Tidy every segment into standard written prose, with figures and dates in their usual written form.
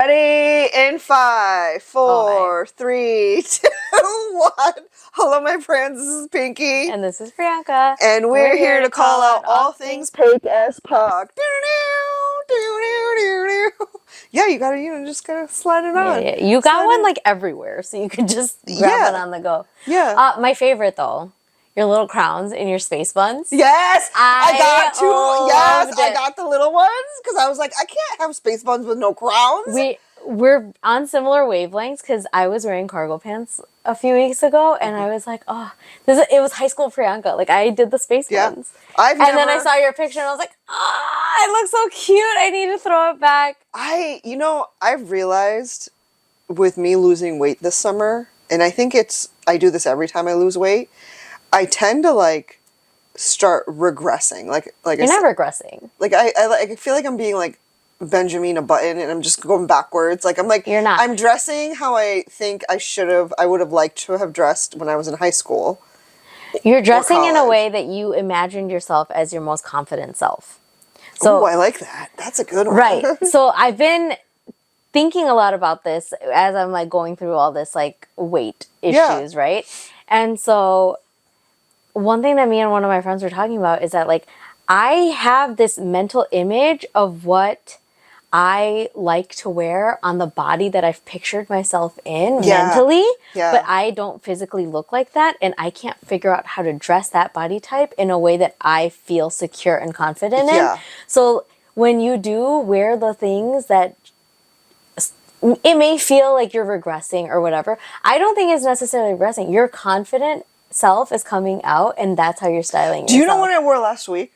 Ready in 5, 4, 3, 2, 1. Hello, my friends. This is Pinky. And this is Priyanka. And we're here to call out all things PakeAsPuck. Yeah, you gotta, just gotta slide it on. Yeah. You got one like everywhere, so you can just grab it on the go. Yeah. My favorite though, your little crowns in your space buns. Yes, I got two. Yes, I it. got the little ones because I was like, I can't have space buns with no crowns. We're on similar wavelengths because I was wearing cargo pants a few weeks ago, and I was like, oh, it was high school Priyanka. Like I did the space buns. Then I saw your picture, and I was like, it looks so cute. I need to throw it back. I've realized with me losing weight this summer, and I think I do this every time I lose weight. I tend to start regressing. You're not regressing. I feel like I'm being like Benjamin Button and I'm just going backwards. You're not. I'm dressing how I think I would have liked to have dressed when I was in high school. You're dressing in a way that you imagined yourself as your most confident self. So I like that. That's a good one. Right. So I've been thinking a lot about this as I'm going through all this weight issues, right? And so one thing that me and one of my friends were talking about is that I have this mental image of what I like to wear on the body that I've pictured myself in mentally, but I don't physically look like that, and I can't figure out how to dress that body type in a way that I feel secure and confident in. So when you do wear the things that it may feel like you're regressing or whatever, I don't think it's necessarily regressing. Your confident self is coming out, and that's how you're styling yourself. Do you know what I wore last week?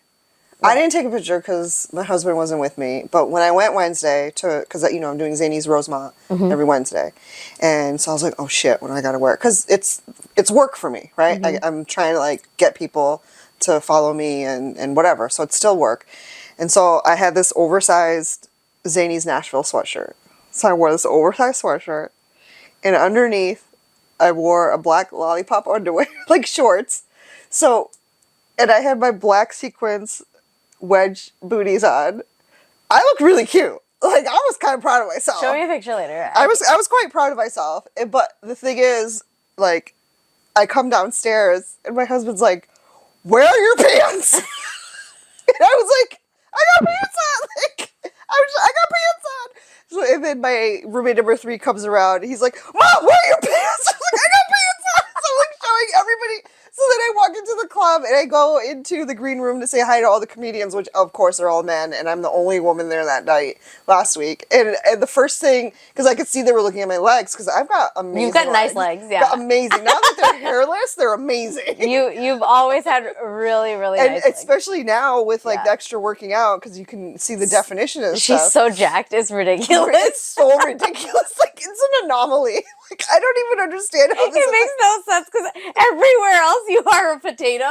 I didn't take a picture because my husband wasn't with me, but when I went Wednesday because I'm doing Zany's Rosemont every Wednesday, and so I was like, oh shit, what do I gotta wear? Because it's work for me, right? I'm trying to get people to follow me and whatever, so it's still work. And so I had this oversized Zany's Nashville sweatshirt. So I wore this oversized sweatshirt, and underneath I wore a black lollipop underwear, shorts. So, and I had my black sequins wedge booties on. I looked really cute. I was kind of proud of myself. Show me a picture later. I was quite proud of myself. But the thing is, I come downstairs and my husband's like, "Where are your pants?" And I was like, "I got pants on." I got pants on. So, and then my roommate number 3 comes around. He's like, "Mom, where are your pants?" I was like, "I got pants on." So I'm showing everybody. So then I walk into the club and I go into the green room to say hi to all the comedians, which of course are all men, and I'm the only woman there that night last week. And the first thing, because I could see they were looking at my legs, because I've got amazing You've got nice legs, yeah. Amazing. Now that they're hairless, they're amazing. You've always had really, really nice legs. Especially now with the extra working out, because you can see the definition of stuff. She's so jacked, it's ridiculous. It's so ridiculous. It's an anomaly. I don't even understand how this It makes no sense because everywhere else you are a potato.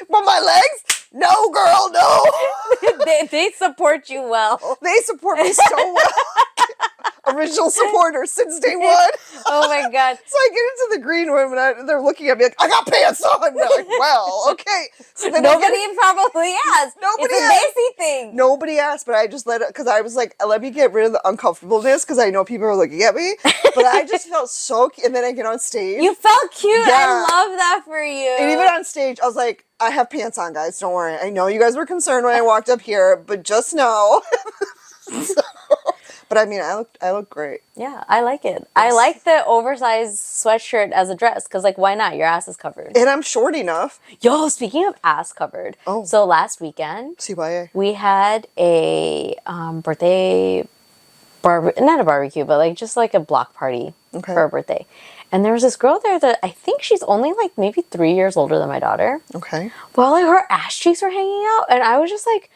But my legs? No, girl, no. they support you well. They support me so well. Original supporter since day one. Oh my God. So I get into the green room and they're looking at me like, I got pants on. And they're like, well, okay. So then nobody probably asked. Nobody it's a asked. Macy thing. Nobody asked, but I just let it, because I was like, let me get rid of the uncomfortableness, because I know people are looking at me. But I just felt so cute. And then I get on stage. You felt cute. Yeah. I love that for you. And even on stage, I was like, I have pants on, guys. Don't worry. I know you guys were concerned when I walked up here, but just know. But I mean, I look great. Yeah, I like it. I like the oversized sweatshirt as a dress because, why not? Your ass is covered. And I'm short enough. Yo, speaking of ass covered. Oh. So last weekend, CYA. we had a birthday, not a barbecue, but just a block party for a birthday. And there was this girl there that I think she's only maybe 3 years older than my daughter. Okay. Well, her ass cheeks were hanging out. And I was just like,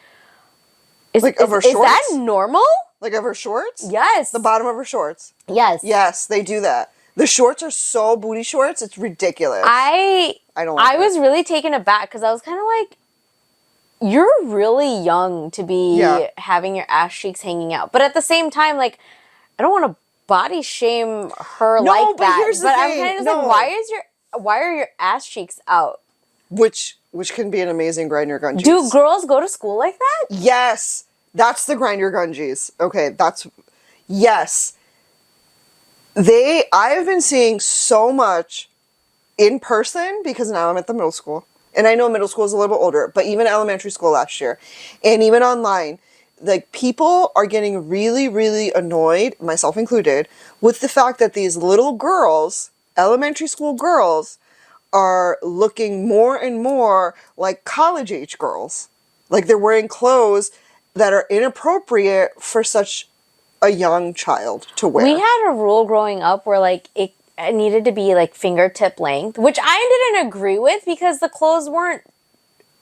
is that normal? Of her shorts? Yes. The bottom of her shorts? Yes. Yes, they do that. The shorts are so booty shorts, it's ridiculous. I don't like I was really taken aback because I was kind of like, you're really young to be having your ass cheeks hanging out. But at the same time, I don't want to body shame her like that. Here's the but thing. I'm kind of just why are your ass cheeks out? Which can be an amazing grinder gungies. Do girls go to school like that? Yes. That's the grinder gungies. Okay, Yes. I have been seeing so much in person because now I'm at the middle school. And I know middle school is a little bit older, but even elementary school last year and even online, like people are getting really, really annoyed, myself included, with the fact that these little girls, elementary school girls, are looking more and more like college age girls. Like they're wearing clothes that are inappropriate for such a young child to wear. We had a rule growing up where like it needed to be like fingertip length, which I didn't agree with because the clothes weren't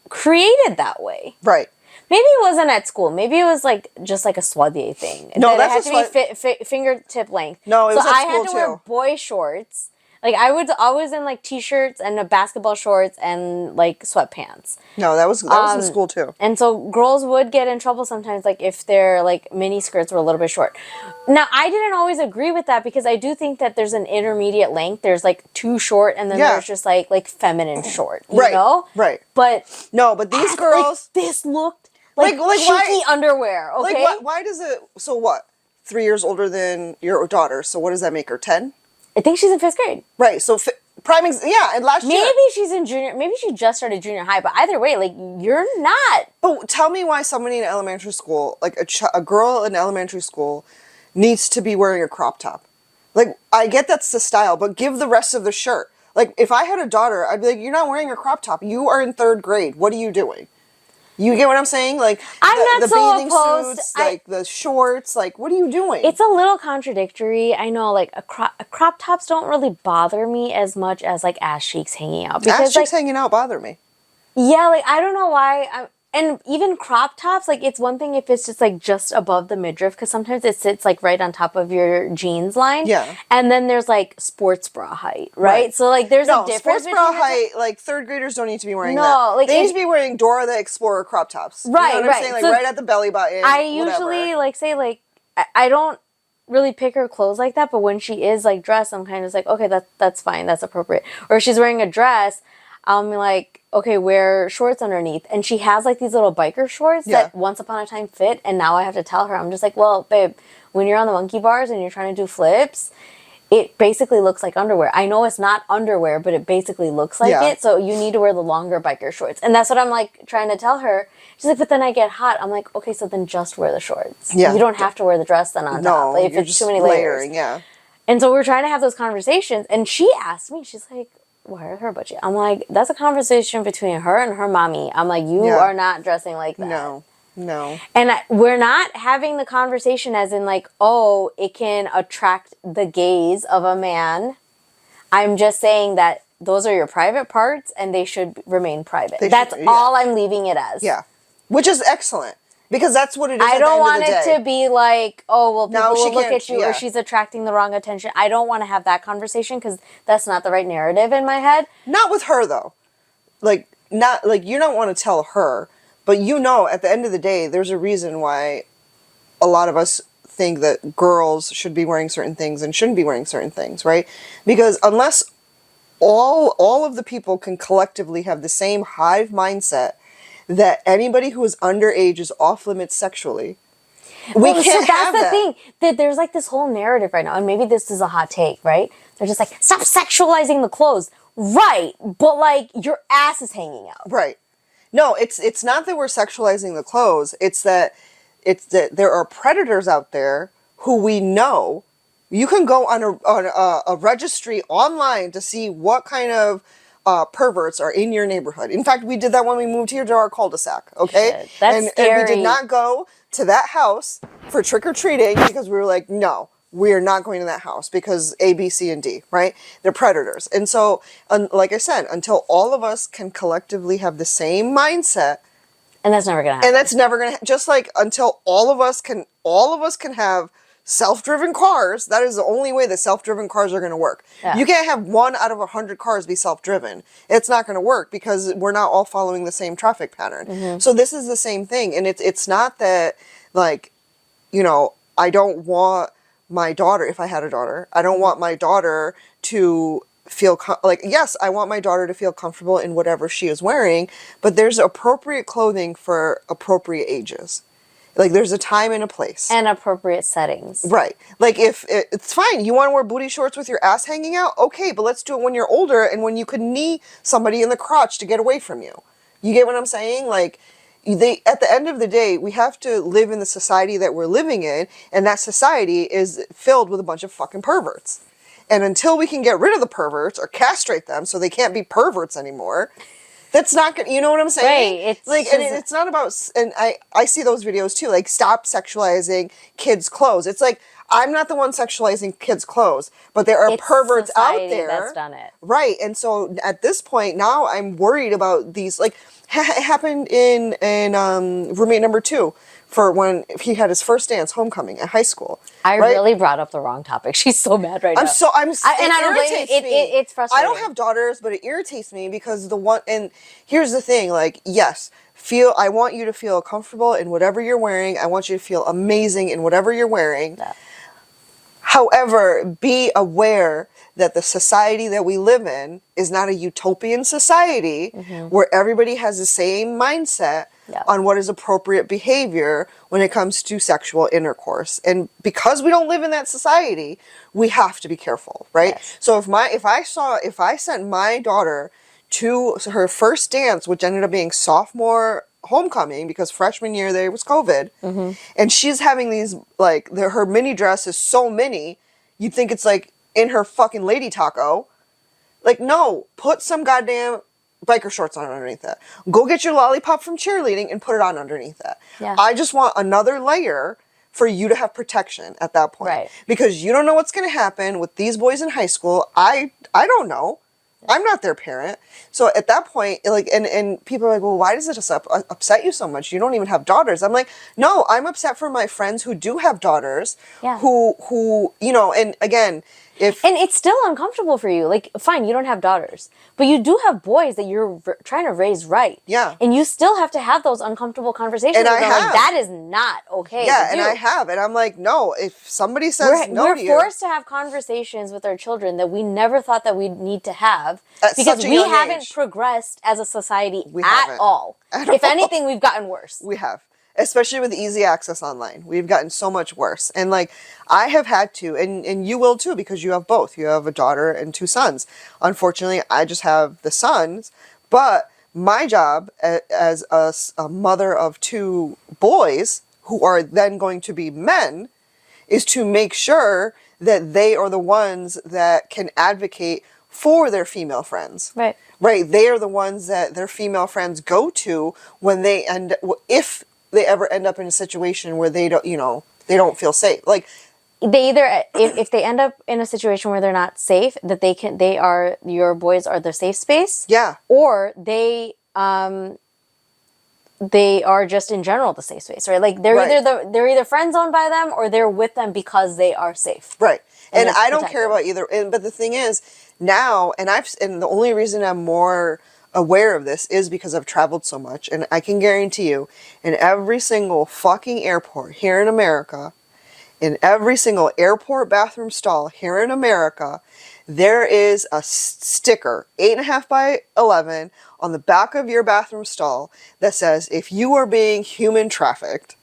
created that way. Right. Maybe it wasn't at school. Maybe it was like just like a soirée thing. No, that that's it had to be fingertip length. No, it was at I school had to wear too. boy shorts. Like I was always in like t-shirts and basketball shorts and like sweatpants. No, that was in school too. And so girls would get in trouble sometimes, like if their like mini skirts were a little bit short. Now I didn't always agree with that because I do think that there's an intermediate length. There's like too short, and then there's just like feminine short. You know? Right. But no, but these girls, like, this looked like cheeky underwear. Okay. Like why does it? So what? 3 years older than your daughter. So what does that make her? 10? I think she's in 5th grade. Right. So and last year. Maybe she's in junior. Maybe she just started junior high. But either way, like you're not. But tell me why somebody in elementary school, like a girl in elementary school, needs to be wearing a crop top. Like I get that's the style, but give the rest of the shirt. Like if I had a daughter, I'd be like, you're not wearing a crop top. You are in 3rd grade. What are you doing? You get what I'm saying? Like the bathing suits, like the shorts, like what are you doing? It's a little contradictory. I know, like crop tops don't really bother me as much as like ass cheeks hanging out. Because ass cheeks hanging out bother me. Yeah, like I don't know why. And even crop tops, like it's one thing if it's just like just above the midriff, because sometimes it sits like right on top of your jeans line. Yeah. And then there's like sports bra height, right? So like there's a difference. Sports bra height, like 3rd graders don't need to be wearing that. Like they need to be wearing Dora the Explorer crop tops. Right, you know what I'm saying? Like right at the belly button. I usually like say like I don't really pick her clothes like that, but when she is like dressed, I'm kind of like, okay, that's fine, that's appropriate. Or if she's wearing a dress, I'm like, okay, wear shorts underneath. And she has like these little biker shorts that once upon a time fit, and now I have to tell her, I'm just like, well, babe, when you're on the monkey bars and you're trying to do flips, it basically looks like underwear. I know it's not underwear, but it basically looks like it. So you need to wear the longer biker shorts. And that's what I'm like trying to tell her. She's like, but then I get hot. I'm like, okay, so then just wear the shorts. Yeah. You don't have to wear the dress then on top. Like, if it's too many layers. Yeah. And so we're trying to have those conversations. And she asked me, she's like, why are her budget? I'm like, that's a conversation between her and her mommy. I'm like, you are not dressing like that. No. And we're not having the conversation as in like, oh, it can attract the gaze of a man. I'm just saying that those are your private parts and they should remain private. That's all I'm leaving it as. Yeah. Which is excellent. Because that's what it is. I don't want it to be like, oh, well, people will look at you or she's attracting the wrong attention. I don't want to have that conversation because that's not the right narrative in my head. Not with her, though. Like, not like you don't want to tell her, but you know, at the end of the day, there's a reason why a lot of us think that girls should be wearing certain things and shouldn't be wearing certain things, right? Because unless all of the people can collectively have the same hive mindset that anybody who is underage is off limits sexually. We can't have that. That's the thing. That there's like this whole narrative right now, and maybe this is a hot take, right? They're just like, stop sexualizing the clothes. Right, but like your ass is hanging out. Right. No, it's not that we're sexualizing the clothes. It's that there are predators out there who we know. You can go on a registry online to see what kind of perverts are in your neighborhood. In fact, we did that when we moved here to our cul-de-sac, okay? Shit, that's scary. And we did not go to that house for trick-or-treating because we were like, no, we're not going to that house because A, B, C, and D, right? They're predators. And so, like I said, until all of us can collectively have the same mindset, and that's never going to happen. And that's never going to, just like until all of us can have self-driven cars, that is the only way that self-driven cars are going to work. Yeah. You can't have 1 out of 100 cars be self-driven. It's not going to work because we're not all following the same traffic pattern. Mm-hmm. So this is the same thing. And it's not that, like, you know, I don't want my daughter, if I had a daughter, I don't want my daughter to feel, yes, I want my daughter to feel comfortable in whatever she is wearing, but there's appropriate clothing for appropriate ages. Like, there's a time and a place. And appropriate settings. Right. Like, if it's fine, you want to wear booty shorts with your ass hanging out? Okay, but let's do it when you're older and when you can knee somebody in the crotch to get away from you. You get what I'm saying? Like, at the end of the day, we have to live in the society that we're living in, and that society is filled with a bunch of fucking perverts. And until we can get rid of the perverts or castrate them so they can't be perverts anymore, that's not good. You know what I'm saying? Right. It's like, just, and it's not about, and I see those videos too, like, stop sexualizing kids' clothes. It's like, I'm not the one sexualizing kids' clothes, but there are perverts out there that's done it. Right. And so at this point now, I'm worried about these. Like, it happened in roommate number 2 for when he had his first dance homecoming at high school. I really brought up the wrong topic. She's so mad right now. And I don't blame you. It's frustrating. I don't have daughters, but it irritates me because and here's the thing, like, yes, I want you to feel comfortable in whatever you're wearing. I want you to feel amazing in whatever you're wearing. Yeah. However, be aware that the society that we live in is not a utopian society where everybody has the same mindset on what is appropriate behavior when it comes to sexual intercourse. And because we don't live in that society, we have to be careful, right? Yes. So if I sent my daughter to her first dance, which ended up being sophomore homecoming because freshman year there was COVID, and she's having these, like, her mini dress is so mini, you'd think it's like in her fucking lady taco. Like, no, put some goddamn biker shorts on underneath that. Go get your lollipop from cheerleading and put it on underneath that. Yeah. I just want another layer for you to have protection at that point. Right. Because you don't know what's going to happen with these boys in high school. I don't know. I'm not their parent. So at that point, like, and people are like, well, why does it just upset you so much? You don't even have daughters. I'm like, no, I'm upset for my friends who do have daughters, who, you know, and again, and it's still uncomfortable for you. Like, fine, you don't have daughters, but you do have boys that you're trying to raise right. Yeah. And you still have to have those uncomfortable conversations. And I have. Like, that is not okay. Yeah, and I have. And I'm like, no, if somebody says no to you. We're forced to have conversations with our children that we never thought that we'd need to have. Because we haven't progressed as a society at all. If anything, we've gotten worse. We have. Especially with easy access online. We've gotten so much worse. And, like, I have had to, and you will too, because you have both. You have a daughter and 2 sons. Unfortunately, I just have the sons. But my job as a mother of 2 boys, who are then going to be men, is to make sure that they are the ones that can advocate for their female friends. Right. Right. They are the ones that their female friends go to when they if they ever end up in a situation where they don't, you know, they don't feel safe. Like, they either, if they end up in a situation where they're not safe, that your boys are their safe space. Yeah. Or they are just in general the safe space, right? Like, they're either friend zoned by them or they're with them because they are safe. Right. And I don't care about either. But the thing is, now, and the only reason I'm more aware of this is because I've traveled so much, and I can guarantee you, in every single fucking airport here in America, in every single airport bathroom stall here in America, there is a sticker, 8.5 by 11, on the back of your bathroom stall that says, if you are being human trafficked.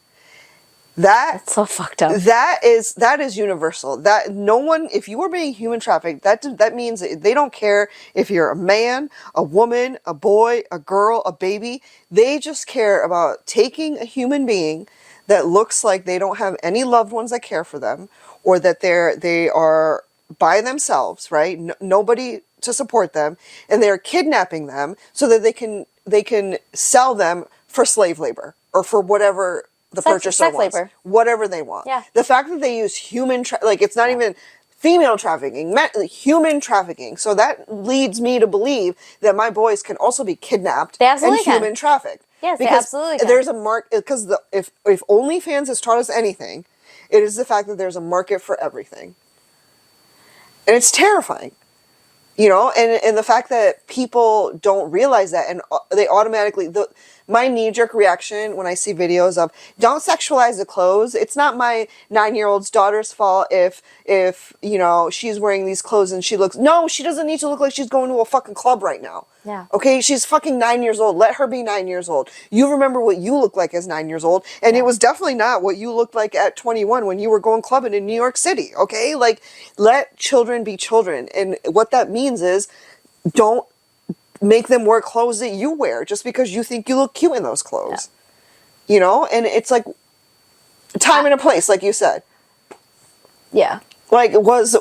That's so fucked up. That is universal. That no one, if you are being human trafficked, that means that they don't care if you're a man, a woman, a boy, a girl, a baby. They just care about taking a human being that looks like they don't have any loved ones that care for them, or that they are by themselves, right? Nobody to support them, and they're kidnapping them so that they can sell them for slave labor or for whatever the purchaser wants, labor. Whatever they want. Yeah. The fact that they use like, it's not even female trafficking, human trafficking. So that leads me to believe that my boys can also be kidnapped and human trafficked. Yes, because they absolutely can. There's a because if OnlyFans has taught us anything, it is the fact that there's a market for everything. And it's terrifying. You know, and the fact that people don't realize that, and they automatically, my knee-jerk reaction when I see videos of don't sexualize the clothes. It's not my 9-year-old's daughter's fault if you know, she's wearing these clothes and she looks, no, she doesn't need to look like she's going to a fucking club right now. Yeah. Okay, she's fucking 9 years old. Let her be 9 years old. You remember what you look like as 9 years old, and it was definitely not what you looked like at 21 when you were going clubbing in New York City. Okay, like, let children be children, and what that means is don't make them wear clothes that you wear just because you think you look cute in those clothes. Yeah. You know, and it's like time and a place, like you said. Yeah. Like, was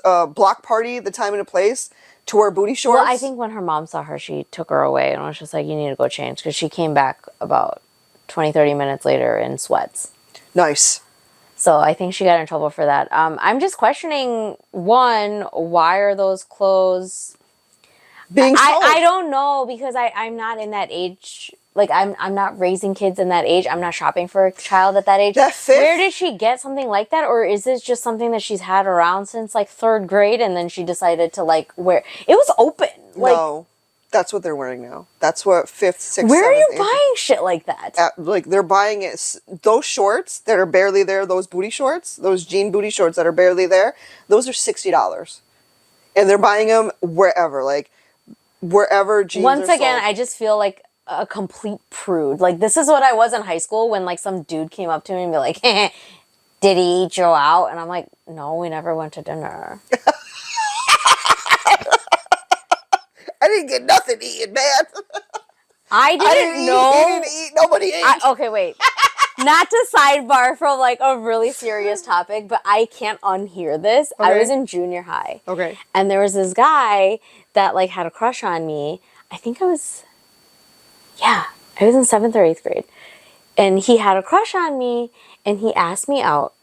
a block party the time and a place to wear booty shorts? Well, I think when her mom saw her, she took her away and was just like, you need to go change. Because she came back about 20, 30 minutes later in sweats. Nice. So I think she got in trouble for that. I'm just questioning, one, why are those clothes being sold? I don't know, because I'm not in that age. Like, I'm not raising kids in that age. I'm not shopping for a child at that age. Where did she get something like that? Or is this just something that she's had around since, like, 3rd grade, and then she decided to, like, wear... It was open. Like, no. That's what they're wearing now. That's what 5th, 6th, 7th, where are you 8th, buying shit like that? like, they're buying it... Those shorts that are barely there, those booty shorts, those jean booty shorts that are barely there, those are $60. And they're buying them wherever. Like, wherever jeans Once are again, sold. I just feel like a complete prude. Like, this is what I was in high school when, like, some dude came up to me and be like, did he eat you out? And I'm like, no, we never went to dinner. I didn't get nothing eaten, man. I didn't know. He didn't eat. Nobody ate. Okay, wait. Not to sidebar from, like, a really serious topic, but I can't unhear this. Okay. I was in junior high. Okay. And there was this guy that, like, had a crush on me. I think I was in 7th or 8th grade. And he had a crush on me, and he asked me out.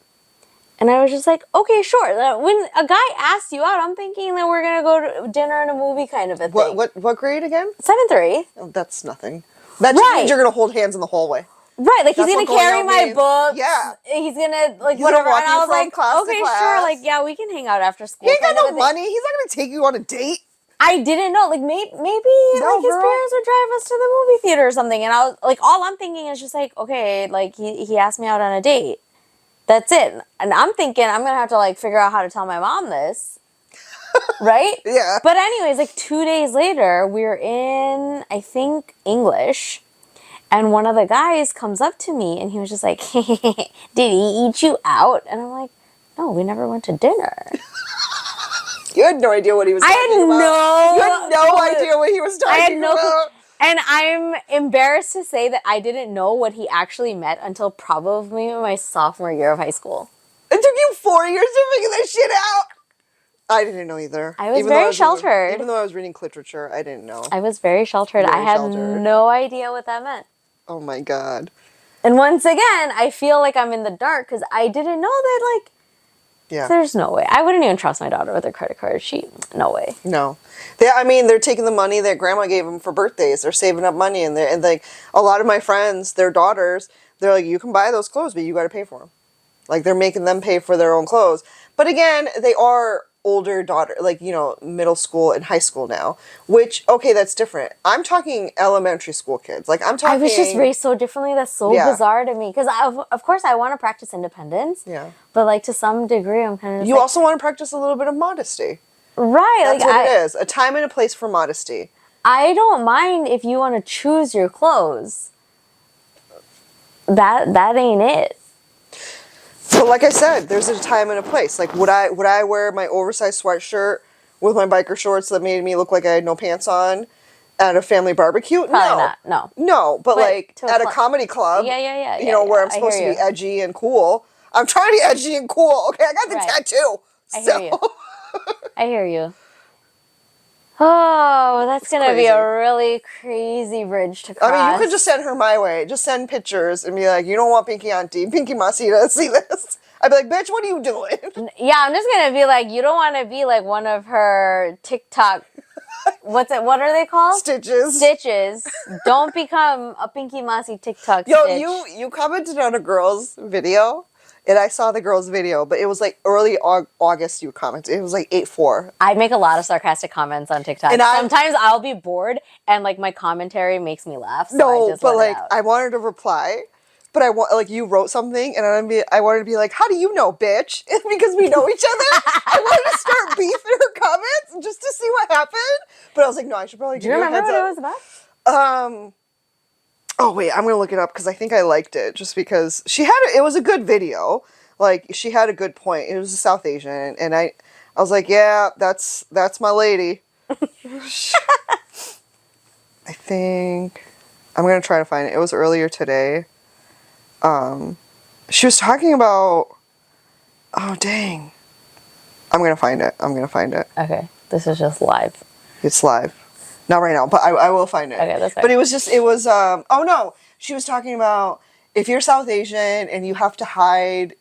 And I was just like, okay, sure. When a guy asks you out, I'm thinking that we're going to go to dinner and a movie kind of a thing. What grade again? 7th or 8th. Oh, that's nothing. That just means you're going to hold hands in the hallway. Right, like, he's going to carry my books. Yeah. He's going to, like, whatever. And I was like, okay, sure. Like, yeah, we can hang out after school. He ain't got no money. He's not going to take you on a date. I didn't know. Like, maybe like, his parents would drive us to the movie theater or something. And I was, like, all I'm thinking is just, like, okay, like, he asked me out on a date. That's it. And I'm thinking I'm going to have to, like, figure out how to tell my mom this. Right? Yeah. But anyways, like, 2 days later, we were in, I think, English. And one of the guys comes up to me, and he was just like, did he eat you out? And I'm like, no, we never went to dinner. You had no idea what he was talking about. You had no idea what he was talking about. And I'm embarrassed to say that I didn't know what he actually meant until probably my sophomore year of high school. It took you 4 years to figure this shit out. I didn't know either. I was very sheltered. Even though I was reading literature, I didn't know. I was very sheltered. I had no idea what that meant. Oh my God. And once again, I feel like I'm in the dark because I didn't know that, like, there's no way. I wouldn't even trust my daughter with her credit card. No way. No. They're taking the money that grandma gave them for birthdays. They're saving up money. And like, a lot of my friends, their daughters, they're like, you can buy those clothes, but you got to pay for them. Like, they're making them pay for their own clothes. But again, they are older daughter, like, you know, middle school and high school now, which, okay, that's different. I'm talking elementary school kids. Like, I'm talking... I was just raised so differently. That's so bizarre to me. Because, of course, I want to practice independence. Yeah. But, like, to some degree, I'm kind of just You also want to practice a little bit of modesty. Right. That's like, what it is. A time and a place for modesty. I don't mind if you want to choose your clothes. That ain't it. But like I said, there's a time and a place. Like, would I wear my oversized sweatshirt with my biker shorts that made me look like I had no pants on at a family barbecue? Probably not. No. No, but like at a comedy club. Yeah. You know, where I'm supposed to be edgy and cool. I'm trying to be edgy and cool. Okay, I got the tattoo. I hear you. I hear you. Oh, that's going to be a really crazy bridge to cross. I mean, you could just send her my way. Just send pictures and be like, you don't want Pinky Auntie, Pinky Masi to see this. I'd be like, bitch, what are you doing? Yeah, I'm just going to be like, you don't want to be like one of her TikTok, what are they called? Stitches. Don't become a Pinky Masi TikTok stitch. You commented on a girl's video and I saw the girl's video, but it was like early August you commented. It was like 8/4. I make a lot of sarcastic comments on TikTok. And sometimes I'll be bored and like my commentary makes me laugh. So I just let it out. I wanted to reply, but I want like you wrote something, and I wanted to be like, how do you know, bitch? Because we know each other. I wanted to start beef in her comments just to see what happened. But I was like, no, I should probably give you a heads up. Do you remember what it was about? Oh wait, I'm gonna look it up because I think I liked it just because it was a good video. Like she had a good point. It was a South Asian, and I was like, yeah, that's my lady. I think I'm gonna try to find it. It was earlier today. She was talking about. Oh dang! I'm gonna find it. Okay, this is just live. It's live. Not right now, but I will find it. Okay, that's fine. But it was, oh no, she was talking about if you're South Asian and you have to hide,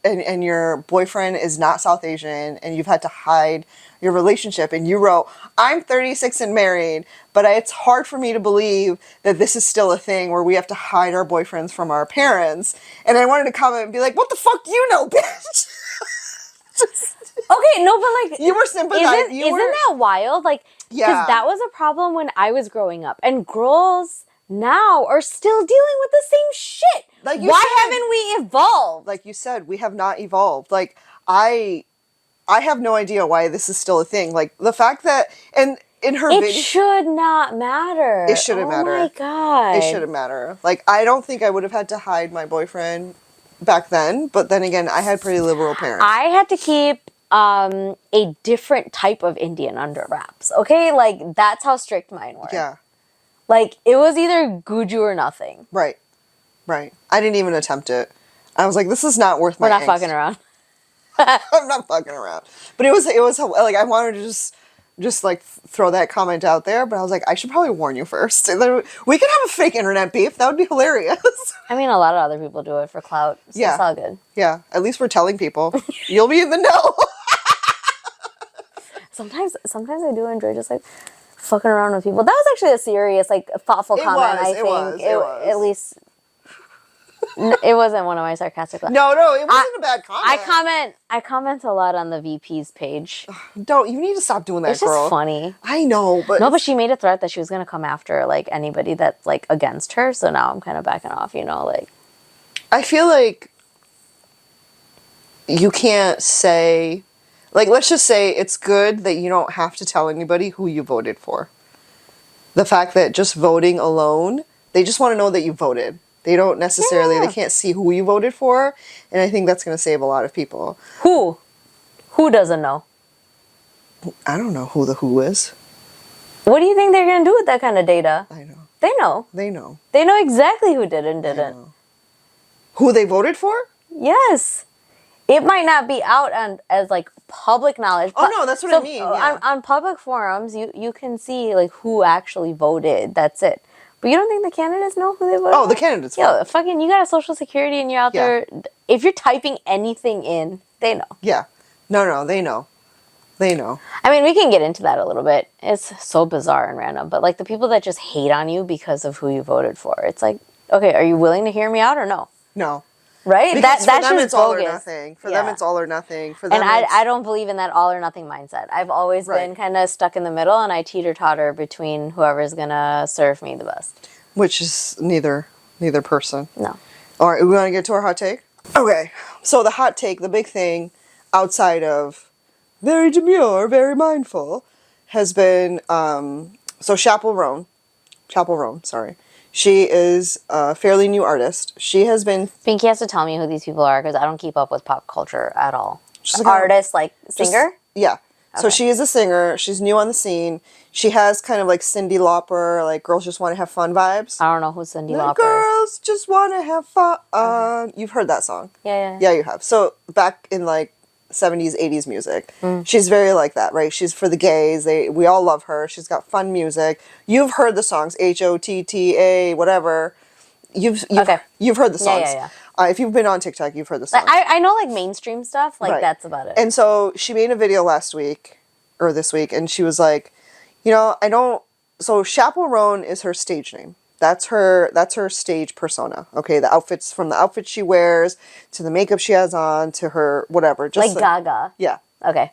and your boyfriend is not South Asian and you've had to hide your relationship, and you wrote, I'm 36 and married, but it's hard for me to believe that this is still a thing where we have to hide our boyfriends from our parents. And I wanted to comment and be like, what the fuck do you know, bitch? Okay, no, but like you were sympathizing. Isn't that wild? Like, because that was a problem when I was growing up, and girls now are still dealing with the same shit. Like, why haven't we evolved? Like you said, we have not evolved. Like I have no idea why this is still a thing. Like the fact that in her video, it should not matter. It shouldn't matter. Oh my god, it shouldn't matter. Like I don't think I would have had to hide my boyfriend back then, but then again, I had pretty liberal parents. I had to keep a different type of Indian under wraps. Okay, like that's how strict mine were. Yeah, like it was either guju or nothing. Right. I didn't even attempt it. I was like, this is not worth my. We're not fucking around. I'm not fucking around. But it was like I wanted to just like throw that comment out there, but I was like, I should probably warn you first. And then we could have a fake internet beef. That would be hilarious. I mean, a lot of other people do it for clout. So it's all good. Yeah. At least we're telling people. You'll be in the know. Sometimes I do enjoy just like fucking around with people. That was actually a serious, like thoughtful comment. I think it was. At least it wasn't one of my sarcastic. No, it wasn't a bad comment. I comment a lot on the VP's page. You need to stop doing that, it's girl. Just funny. I know, but but she made a threat that she was gonna come after like anybody that's like against her. So now I'm kind of backing off. Like I feel like you can't say. Like, let's just say it's good that you don't have to tell anybody who you voted for. The fact that just voting alone, they just want to know that you voted. They don't necessarily, they can't see who you voted for. And I think that's going to save a lot of people. Who? Who doesn't know? I don't know who the who is. What do you think they're going to do with that kind of data? I know. They know. They know. They know exactly who did and didn't. Who they voted for? Yes. It might not be out as like public knowledge. Oh no, that's what I mean. Yeah. On public forums, you can see like who actually voted. That's it. But you don't think the candidates know who they voted? Oh, the candidates. Yo, fucking, you got a social security and you're out there. If you're typing anything in, they know. Yeah. No, they know. They know. I mean, we can get into that a little bit. It's so bizarre and random. But like the people that just hate on you because of who you voted for, it's like, okay, are you willing to hear me out or no? No. Right? Because that's for them, just it's all or bogus. nothing. For them, it's all or nothing. For them, and I don't believe in that all or nothing mindset. I've always been kind of stuck in the middle, and I teeter-totter between whoever's going to serve me the best. Which is neither person. No. All right, we want to get to our hot take? Okay, so the hot take, the big thing, outside of very demure, very mindful, has been, so Chappell Roan, sorry. She is a fairly new artist. She has been... Pinky has to tell me who these people are because I don't keep up with pop culture at all. Artist, like singer? Yeah. Okay. So she is a singer. She's new on the scene. She has kind of like Cyndi Lauper, like Girls Just Want to Have Fun vibes. I don't know who Cyndi Lauper is. Girls Just Want to Have Fun. Okay. You've heard that song? Yeah. Yeah, you have. So back in like 70s, 80s music. She's very like that, right? She's for the gays. We all love her. She's got fun music. You've heard the songs, HOTTA, whatever. You've heard the songs. Yeah. If you've been on TikTok, you've heard the songs. I know like mainstream stuff. Like that's about it. And so she made a video last week or this week, and she was like, so Chappell Roan is her stage name. That's her stage persona. Okay, the outfits, from the outfit she wears to the makeup she has on to her whatever. Just like Gaga. Yeah. Okay.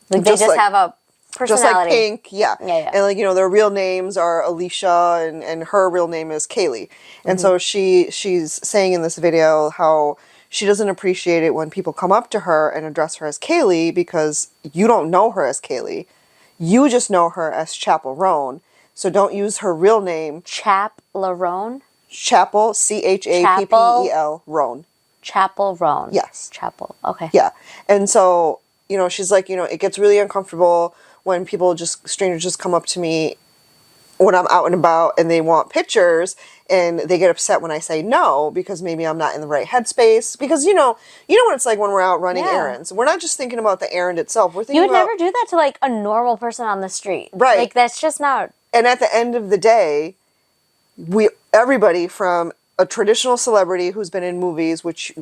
Like they just have a personality. Just like Pink, yeah. Yeah. And like, their real names are Alicia and her real name is Kaylee. And so she's saying in this video how she doesn't appreciate it when people come up to her and address her as Kaylee because you don't know her as Kaylee. You just know her as Chapel Roan. So don't use her real name. Chapel, Chapel, Chappel, Roan. Chapel Roan. Yes. Chapel. Okay. Yeah. And so, she's like, it gets really uncomfortable when strangers just come up to me when I'm out and about and they want pictures and they get upset when I say no because maybe I'm not in the right headspace. Because, you know what it's like when we're out running errands. We're not just thinking about the errand itself. We're thinking You would never do that to like a normal person on the street. Right. Like that's just not. And at the end of the day, everybody from a traditional celebrity who's been in movies, which,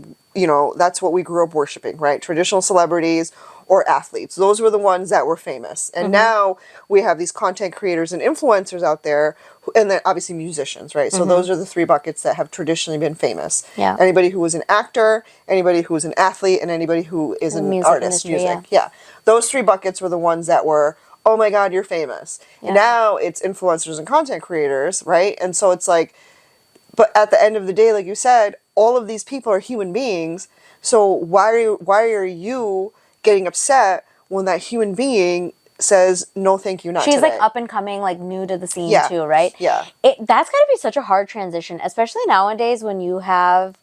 that's what we grew up worshiping, right? Traditional celebrities or athletes. Those were the ones that were famous. And now we have these content creators and influencers out there, and then obviously musicians, right? So those are the three buckets that have traditionally been famous. Yeah. Anybody who was an actor, anybody who was an athlete, and anybody who is an artist, industry, Yeah. Those three buckets were the ones that were, oh my God, you're famous. Yeah. Now it's influencers and content creators, right? And so it's like, but at the end of the day, like you said, all of these people are human beings. So why are you getting upset when that human being says, no, thank you, not She's today? like up and coming, like new to the scene too, right? Yeah. That's got to be such a hard transition, especially nowadays when you have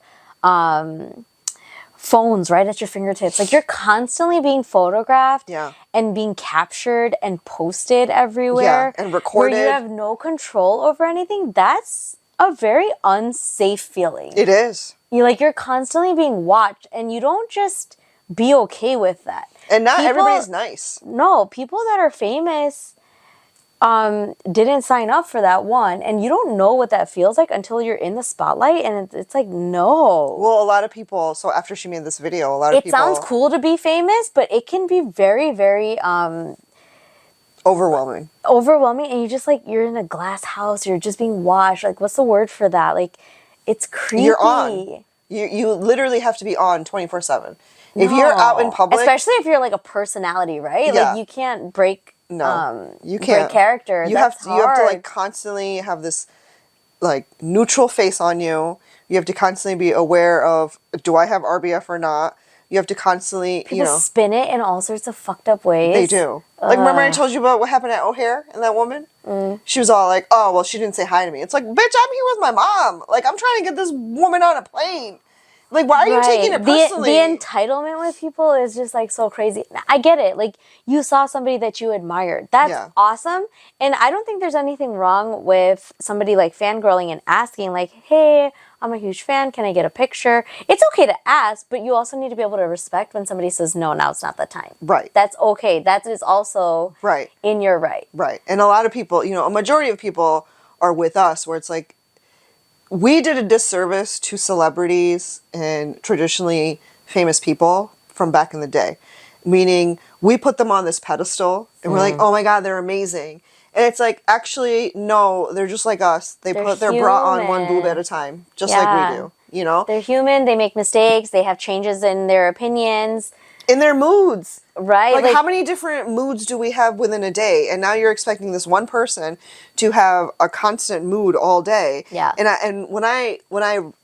phones right at your fingertips. Like you're constantly being photographed and being captured and posted everywhere. Yeah, and recorded. Where you have no control over anything. That's a very unsafe feeling. It is. You're constantly being watched and you don't just be okay with that. And not everybody's nice. No, people that are famous didn't sign up for that one. And you don't know what that feels like until you're in the spotlight. And it's like, no. Well, a lot of people, so after she made this video, a lot of people... It sounds cool to be famous, but it can be very, very... overwhelming. Overwhelming. And you're in a glass house. You're just being watched. Like, what's the word for that? Like, it's creepy. You're on. You literally have to be on 24/7. If you're out in public... Especially if you're like a personality, right? Yeah. Like you can't break you can't break character. You have to like constantly have this like neutral face on you. You have to constantly be aware of, do I have RBF or not? You have to constantly, People spin it in all sorts of fucked up ways. They do. Like, remember I told you about what happened at O'Hare and that woman? She was all like, oh, well, she didn't say hi to me. It's like, bitch, I'm here with my mom. Like, I'm trying to get this woman on a plane. Like, why are you taking it personally? The entitlement with people is just, like, so crazy. I get it. Like, you saw somebody that you admired. That's awesome. And I don't think there's anything wrong with somebody, like, fangirling and asking, like, hey, I'm a huge fan. Can I get a picture? It's okay to ask, but you also need to be able to respect when somebody says, no, now it's not the time. Right. That's okay. That is also in your right. Right. And a lot of people, a majority of people are with us where it's like, we did a disservice to celebrities and traditionally famous people from back in the day. Meaning, we put them on this pedestal and we're like, oh my God, they're amazing. And it's like, actually, no, they're just like us. They're put their bra on one boob at a time, just like we do, They're human, they make mistakes, they have changes in their opinions. In their moods. Right. Like how many different moods do we have within a day? And now you're expecting this one person to have a constant mood all day. Yeah. And when I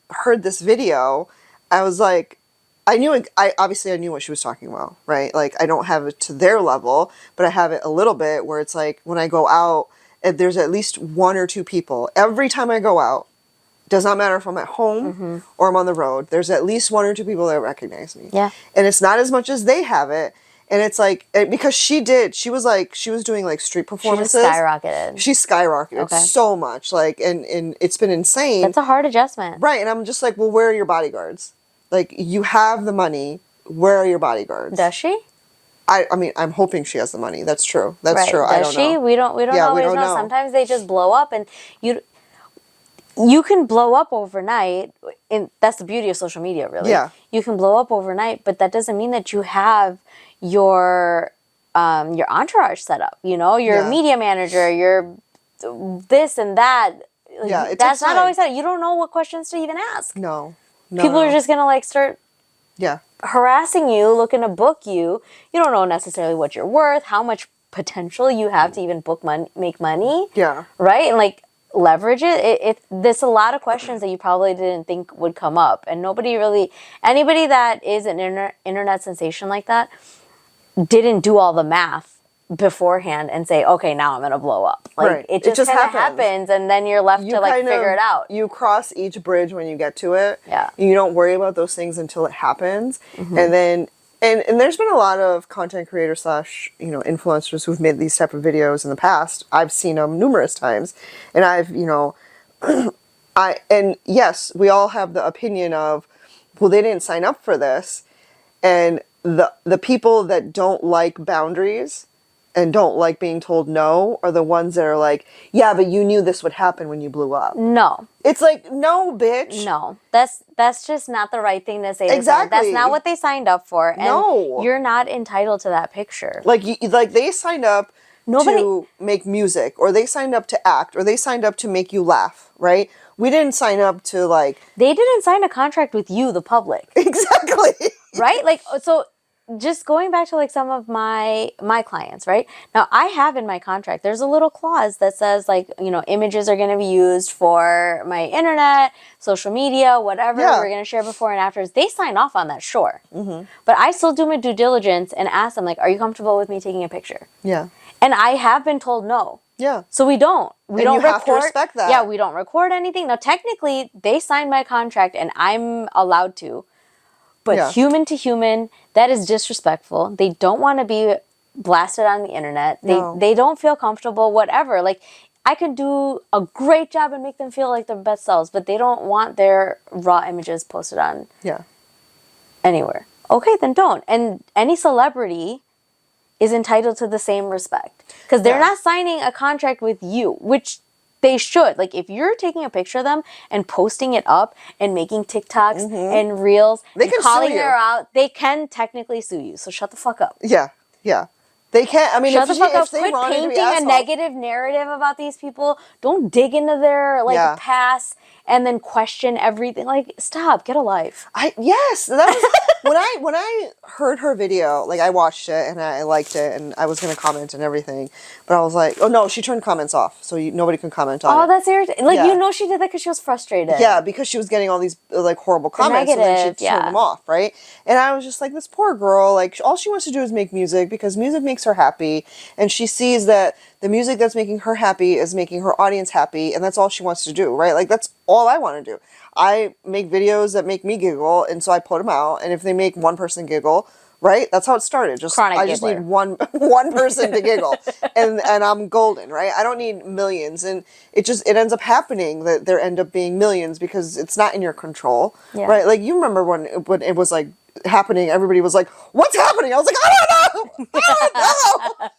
heard this video, I was like, I knew what she was talking about, right? Like I don't have it to their level, but I have it a little bit where it's like when I go out, there's at least one or two people every time I go out. Does not matter if I'm at home or I'm on the road. There's at least one or two people that recognize me. Yeah. And it's not as much as they have it. And it's like, because she was doing like street performances. She skyrocketed so much. Like, and it's been insane. That's a hard adjustment. Right. And I'm just like, well, where are your bodyguards? Like, you have the money. Where are your bodyguards? Does she? I mean, I'm hoping she has the money. That's true. That's true. Does she? We don't always know. Sometimes they just blow up and you can blow up overnight, and that's the beauty of social media, really. Yeah. You can blow up overnight, but that doesn't mean that you have your entourage set up, your media manager, your this and that. Like, Yeah, it that's takes not time. always that. You don't know what questions to even ask. No. People are just gonna like start Yeah. harassing you, looking to book you. You don't know necessarily what you're worth, how much potential you have to even make money. Yeah. Right? And like leverage it. There's a lot of questions that you probably didn't think would come up. And anybody that is an internet sensation like that didn't do all the math beforehand and say, okay, now I'm going to blow up. Like Right. it just kind of happens and then you're left to like figure it out. You cross each bridge when you get to it. Yeah. You don't worry about those things until it happens. And then and there's been a lot of content creators slash, influencers who've made these type of videos in the past. I've seen them numerous times. And I've, and yes, we all have the opinion of, well, they didn't sign up for this. And the people that don't like boundaries and don't like being told no are the ones that are like, yeah, but you knew this would happen when you blew up. No. It's like, no, bitch. No. That's just not the right thing to say to Exactly. someone. That's not what they signed up for. And No. you're not entitled to that picture. Like they signed up to make music, or they signed up to act, or they signed up to make you laugh, right? We didn't sign up to like... They didn't sign a contract with you, the public. Exactly. Right? Like, so just going back to like some of my clients, right? Now I have in my contract, there's a little clause that says like, images are going to be used for my internet, social media, whatever. Yeah. We're going to share before and afters. They sign off on that, sure. But I still do my due diligence and ask them like, are you comfortable with me taking a picture? Yeah. And I have been told no. Yeah. So we don't. We don't you record. have to respect that. Yeah, we don't record anything. Now technically they signed my contract and I'm allowed to. But human to human, that is disrespectful. They don't want to be blasted on the internet. They don't feel comfortable, whatever. Like, I could do a great job and make them feel like their best selves, but they don't want their raw images posted on anywhere. Okay, then don't. And any celebrity is entitled to the same respect. Because they're not signing a contract with you, which... They should. Like, if you're taking a picture of them and posting it up and making TikToks and Reels and calling her out, they can technically sue you. So shut the fuck up. Yeah. Yeah. They can't. I mean, shut the fuck up. Quit painting a negative narrative about these people. Don't dig into their past and then question everything. Like, stop. Get a life. Yes. That was when I heard her video. Like, I watched it and I liked it and I was gonna comment and everything, but I was like, oh no, she turned comments off, so nobody can comment on it. Oh, that's irritating. Like, she did that because she was frustrated. Yeah, because she was getting all these like horrible comments, and then she turned them off, right? And I was just like, this poor girl. Like, all she wants to do is make music because music makes her happy, and she sees that the music that's making her happy is making her audience happy, and that's all she wants to do, right? Like, that's all I want to do. I make videos that make me giggle, and so I put them out, and if they make one person giggle, right? That's how it started. I just need one person to giggle, and I'm golden, right? I don't need millions, and it ends up happening that there end up being millions because it's not in your control, right? Like, you remember when it was like happening, everybody was like, "What's happening?" I was like, "I don't know, I don't know.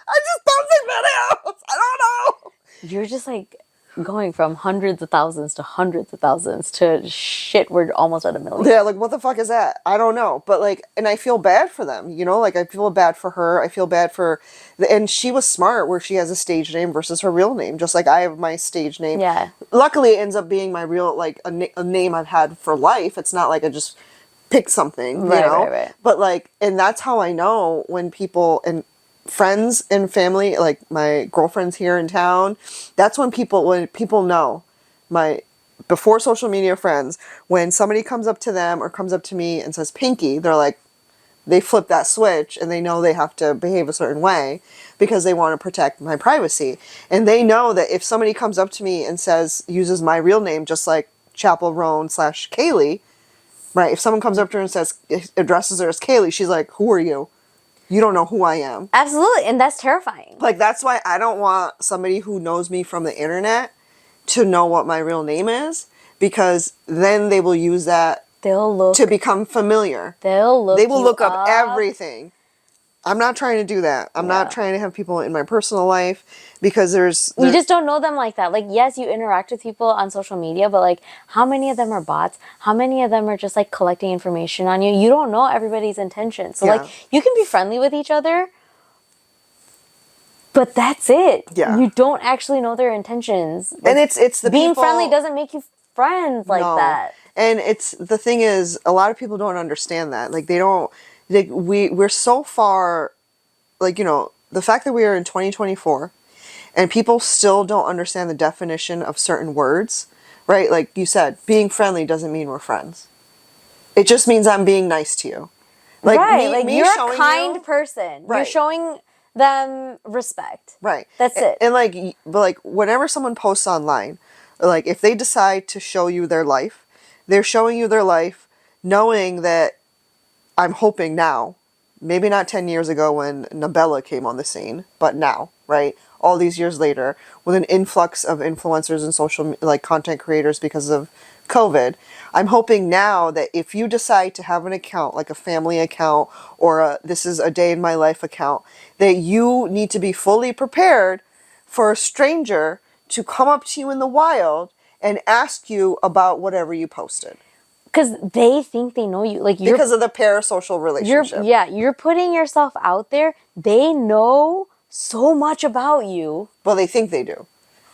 I just don't make videos. I don't know." You're just like going from hundreds of thousands to hundreds of thousands to shit, we're almost at 1 million. Yeah, like, what the fuck is that? I don't know. But, like, and I feel bad for them, Like, I feel bad for her. I feel bad for... And she was smart where she has a stage name versus her real name, just like I have my stage name. Yeah. Luckily, it ends up being my real, like, a name I've had for life. It's not like I just picked something, you know? Right. But, like, and that's how I know when people... and friends and family, like my girlfriends here in town, that's when people know, before social media friends, when somebody comes up to them or comes up to me and says Pinky, they're like, they flip that switch and they know they have to behave a certain way because they want to protect my privacy. And they know that if somebody comes up to me and uses my real name, just like Chapel Roan / Kaylee, right? If someone comes up to her and addresses her as Kaylee, she's like, who are you? You don't know who I am. Absolutely, and that's terrifying. Like, that's why I don't want somebody who knows me from the internet to know what my real name is, because then they will use that to become familiar. They will look up everything. I'm not trying to do that. I'm not trying to have people in my personal life because you just don't know them like that. Like, yes, you interact with people on social media, but like, how many of them are bots? How many of them are just like collecting information on you? You don't know everybody's intentions. So like, you can be friendly with each other, But that's it. Yeah. You don't actually know their intentions. Like, and it's the being people, friendly doesn't make you friends like that. And it's the thing is, a lot of people don't understand that. Like they don't. Like we're so far. Like, you know, the fact that we are in 2024 and people still don't understand the definition of certain words, right? Like you said, being friendly doesn't mean we're friends. It just means I'm being nice to you. Like right, like me you're a showing kind you, person. right. You're showing them respect. Right. That's it. And like, but like whenever someone posts online, like if they decide to show you their life, they're showing you their life knowing that I'm hoping now, maybe not 10 years ago when Nabella came on the scene, but now, right? All these years later, with an influx of influencers and social, like content creators because of COVID, I'm hoping now that if you decide to have an account, like a family account or this is a day in my life account, that you need to be fully prepared for a stranger to come up to you in the wild and ask you about whatever you posted. Because they think they know you. Like you're, because of the parasocial relationship. You're putting yourself out there. They know so much about you. Well, they think they do.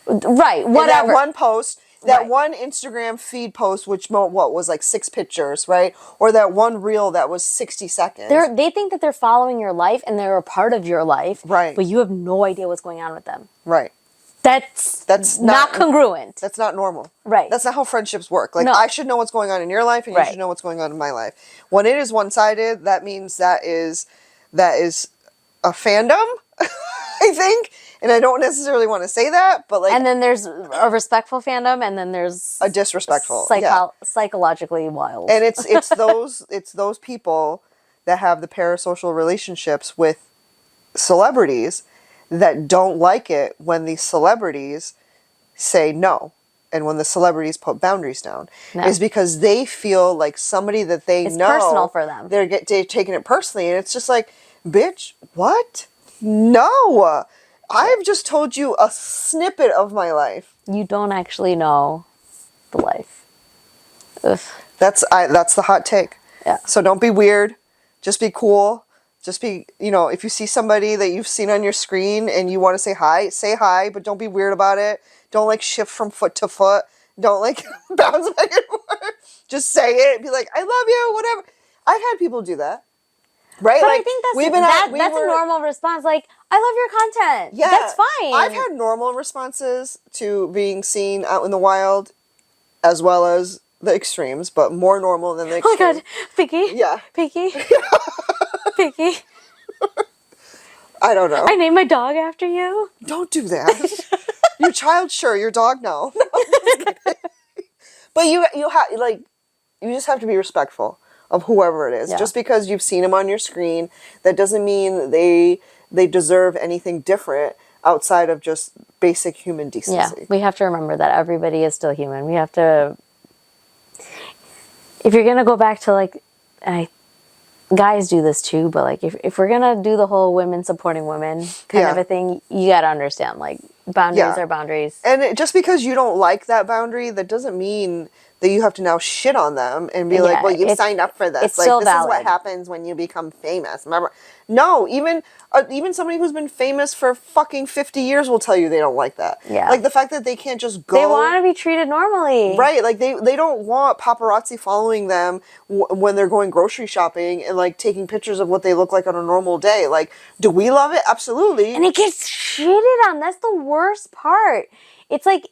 Right, whatever. And that one post, that Right. one Instagram feed post, which what was like 6 pictures, right? Or that one reel that was 60 seconds. They think that they're following your life and they're a part of your life. Right. But you have no idea what's going on with them. Right. That's not congruent. That's not normal. Right. That's not how friendships work. Like, No. I should know what's going on in your life, and you Right. should know what's going on in my life. When it is one-sided, that means that is a fandom, I think. And I don't necessarily want to say that, but like... And then there's a respectful fandom, and then there's... a disrespectful, psychologically wild. And it's those people that have the parasocial relationships with celebrities that don't like it when the celebrities say no, and when the celebrities put boundaries down, is because they feel like somebody that they know, it's personal for them. They're taking it personally, and it's just like, bitch, what? No, I've just told you a snippet of my life. You don't actually know the life. Ugh. That's the hot take. Yeah. So don't be weird. Just be cool. Just be, you know, if you see somebody that you've seen on your screen and you want to say hi, but don't be weird about it. Don't like shift from foot to foot. Don't like bounce back and forth. Just say it. Be like, I love you, whatever. I've had people do that. Right? But like, I think that's a normal response. Like, I love your content. Yeah. That's fine. I've had normal responses to being seen out in the wild as well as the extremes, but more normal than the extremes. Oh my god, Picky. Yeah. Picky. Picky. I don't know. I named my dog after you. Don't do that. Your child, sure. Your dog, no. But you just have to be respectful of whoever it is. Yeah. Just because you've seen them on your screen, that doesn't mean they deserve anything different outside of just basic human decency. Yeah, we have to remember that everybody is still human. We have to... If you're going to go back to, like... guys do this too, but like if we're going to do the whole women supporting women kind of a thing, you got to understand, like, boundaries are boundaries. And just because you don't like that boundary, that doesn't mean that you have to now shit on them and be like, well, you signed up for this. It's like, still this valid. Is what happens when you become famous. Remember? No, even somebody who's been famous for fucking 50 years will tell you they don't like that. Yeah. Like the fact that they can't just go. They want to be treated normally. Right. Like they don't want paparazzi following them when they're going grocery shopping and like taking pictures of what they look like on a normal day. Like, do we love it? Absolutely. And it gets shitted on. That's the worst part. It's like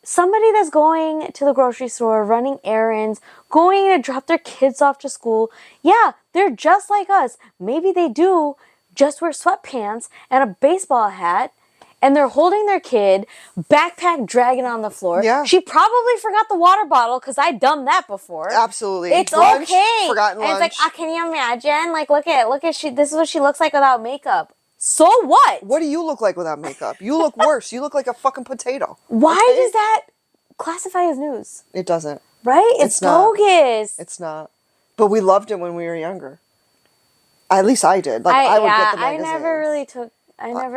somebody that's going to the grocery store, running errands, going to drop their kids off to school. Yeah, they're just like us. Maybe they do just wear sweatpants and a baseball hat, and they're holding their kid, backpack dragging on the floor. Yeah. She probably forgot the water bottle, because I've done that before. Absolutely. It's lunch, okay. Forgotten and lunch. it's like, can you imagine? Like, look at she. This is what she looks like without makeup. So what? What do you look like without makeup? You look worse. You look like a fucking potato. Why okay? does that classify as news? It doesn't. Right? It's bogus. It's not. But we loved it when we were younger. At least I did. Like I would get the magazines. I never really took.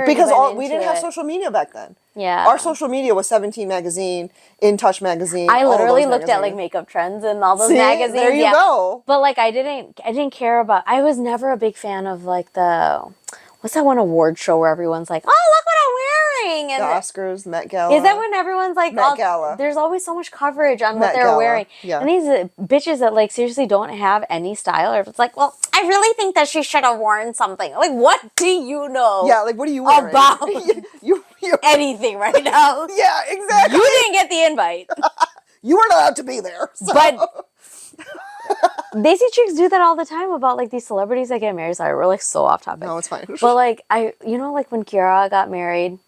Because we didn't have social media back then. Yeah. Our social media was 17 magazine, In Touch magazine. I literally all those looked at like magazines. makeup trends and all those See? magazines. There you go. But like I didn't care about. I was never a big fan of like what's what's that one award show where everyone's like, oh, look what I'm wearing? And The Oscars, Met Gala. is that when everyone's like, Met Gala. There's always so much coverage on what Met they're Gala, wearing. yeah. And these bitches that like seriously don't have any style, or if it's like, well, I really think that she should have worn something. Like, what do you know? Yeah, like what are you wearing? About you anything right now? Yeah, exactly. You didn't get the invite. You weren't allowed to be there. So. But they see chicks do that all the time about like these celebrities that get married. Sorry, we're like so off topic. No, it's fine. But like like when Kiara got married,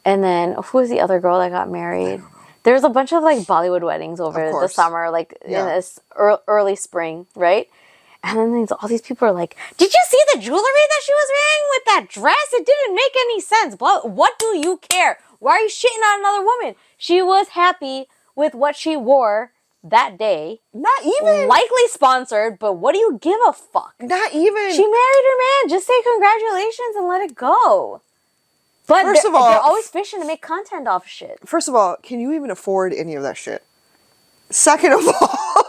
and then who was the other girl that got married? There's a bunch of like Bollywood weddings over the summer, like in this early spring, right? And then all these people are like, "Did you see the jewelry that she was wearing with that dress? It didn't make any sense. What do you care? Why are you shitting on another woman? She was happy with what she wore that day. Not even likely sponsored, but what do you give a fuck? Not even. She married her man. Just say congratulations and let it go." But First of all, they're always fishing to make content off of shit. First of all, can you even afford any of that shit? Second of all,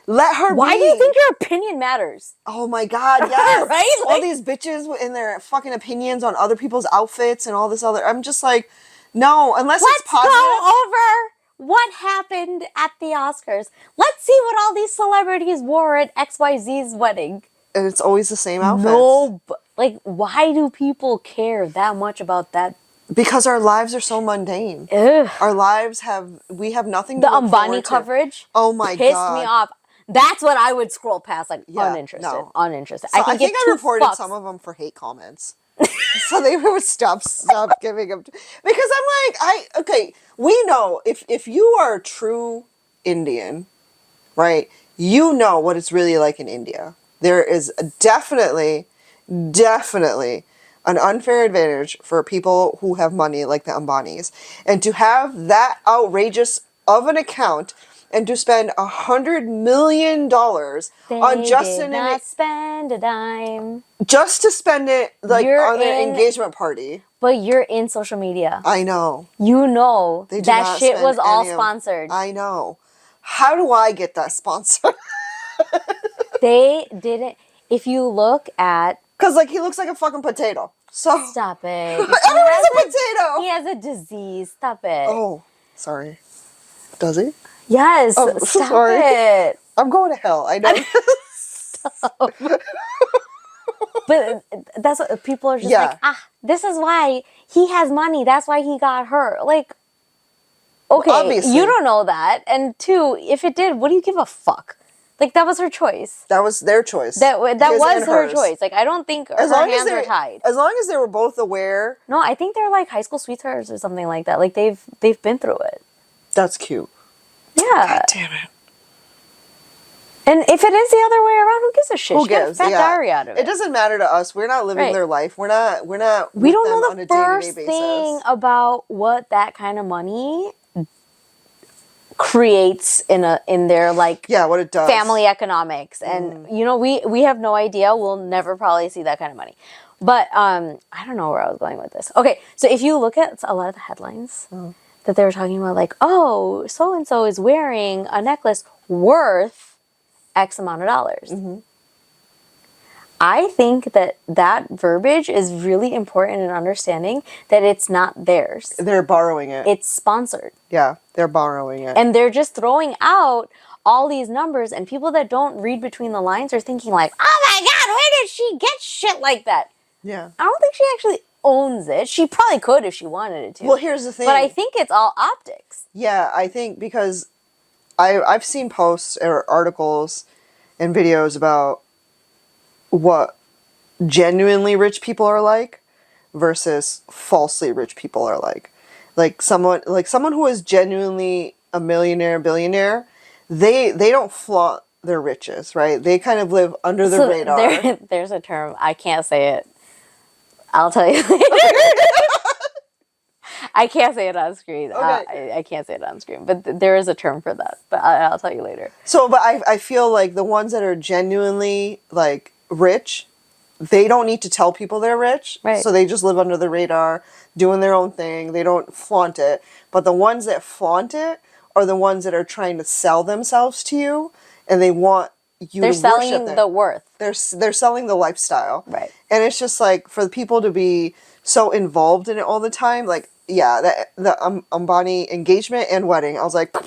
let her Why be. do you think your opinion matters? Oh my God, yes. Right? All these bitches in their fucking opinions on other people's outfits and all this other. I'm just like, no, unless it's positive. Let's go over what happened at the Oscars. Let's see what all these celebrities wore at XYZ's wedding. And it's always the same outfits. No, like, why do people care that much about that? Because our lives are so mundane. Ugh. Our lives we have nothing to The look Ambani forward to. coverage. Oh my pissed God. me off. That's what I would scroll past, like, uninterested. No. Uninterested. So I think I reported some of them for hate comments. So they would stop giving them. Because I'm like, okay, we know if you are a true Indian, right, you know what it's really like in India. There is definitely an unfair advantage for people who have money like the Ambanis. And to have that outrageous of an account and to spend $100 million on spend a dime. Just to spend it like You're on an engagement party. But you're in social media. I know. You know that shit was all sponsored. I know. How do I get that sponsor? They didn't. If you look at... Because, like, he looks like a fucking potato. So Stop it. Everyone's a potato. He has a disease. Stop it. Oh, sorry. Does he? Yes. Oh, stop sorry. it. I'm going to hell. I know. Stop. But that's what people are just like, this is why he has money. That's why he got her. Like, okay, well, obviously. You don't know that. And two, if it did, what do you give a fuck? Like, that was her choice. That was their choice. That was her choice. Like, I don't think her hands are tied. As long as they were both aware. No, I think they're like high school sweethearts or something like that. Like, they've been through it. That's cute. Yeah. God damn it. And if it is the other way around, who gives a shit? Who gives? Fat diary out of it. It doesn't matter to us. We're not living their life. We're not. We don't know the first thing about what that kind of money creates in their like what it does, family economics. And you know, we have no idea. We'll never probably see that kind of money. But I don't know where I was going with this. Okay, so if you look at a lot of the headlines that they were talking about, like, oh, so and so is wearing a necklace worth X amount of dollars. I think that verbiage is really important in understanding that it's not theirs. They're borrowing it. It's sponsored. Yeah, they're borrowing it. And they're just throwing out all these numbers, and people that don't read between the lines are thinking like, oh my God, where did she get shit like that? Yeah. I don't think she actually owns it. She probably could if she wanted it to. Well, here's the thing. But I think it's all optics. Yeah, I think because I've seen posts or articles and videos about what genuinely rich people are like versus falsely rich people are like. Like someone who is genuinely a millionaire, billionaire, they don't flaunt their riches, right? They kind of live under the radar. There's a term, I can't say it. I'll tell you later. I can't say it on screen. Okay. I can't say it on screen, but there is a term for that. But I'll tell you later. So, but I feel like the ones that are genuinely like rich, they don't need to tell people they're rich. Right. So they just live under the radar, doing their own thing. They don't flaunt it. But the ones that flaunt it are the ones that are trying to sell themselves to you, and they want you They're to worship selling them. the worth. They're selling the lifestyle. Right. And it's just like, for the people to be so involved in it all the time, like, yeah, the Ambani engagement and wedding, I was like, go,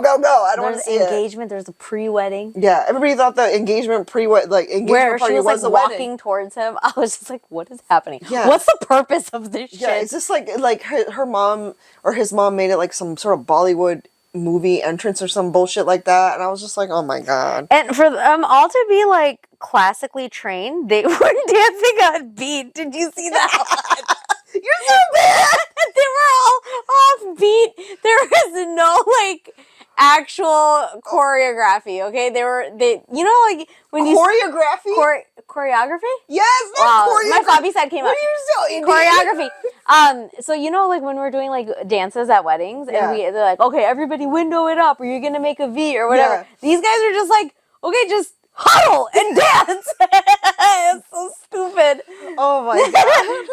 go, go. I don't want to see engagement, there's a pre-wedding. Yeah, everybody thought the engagement engagement Where party she was like the walking wedding. towards him. I was just like, what is happening? Yeah. What's the purpose of this shit? Yeah, it's just like her mom or his mom made it like some sort of Bollywood movie entrance or some bullshit like that, and I was just like, oh my god. And for them all to be like classically trained, they were dancing on beat. Did you see that? You're so bad. They were all off beat. There was no like actual choreography. Okay, you know, like when choreography. Choreography? Yes, that's choreography. My Fabi side came what out. Are you so Choreography. So you know, like when we're doing like dances at weddings, and they're like, okay, everybody window it up, or you're gonna make a V or whatever. Yeah. These guys are just like, okay, just huddle and dance. It's so stupid. Oh my god.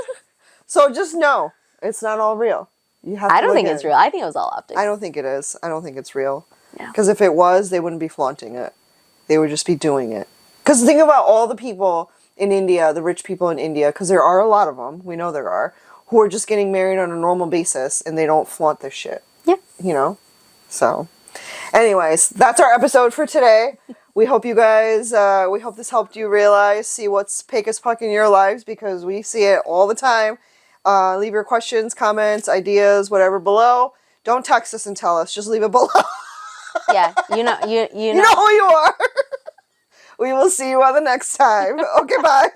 So just know, it's not all real. You have. I don't think it's real. I think it was all optics. I don't think it is. I don't think it's real. Yeah. Because if it was, they wouldn't be flaunting it. They would just be doing it. Because think about all the people in India, the rich people in India, because there are a lot of them, we know there are, who are just getting married on a normal basis and they don't flaunt this shit. Yeah. You know? So, anyways, that's our episode for today. We hope you guys, we hope this helped you realize, see what's PakeAsPuck in your lives, because we see it all the time. Leave your questions, comments, ideas, whatever below. Don't text us and tell us. Just leave it below. Yeah, you know You know who you are. We will see you on the next time. Okay, bye.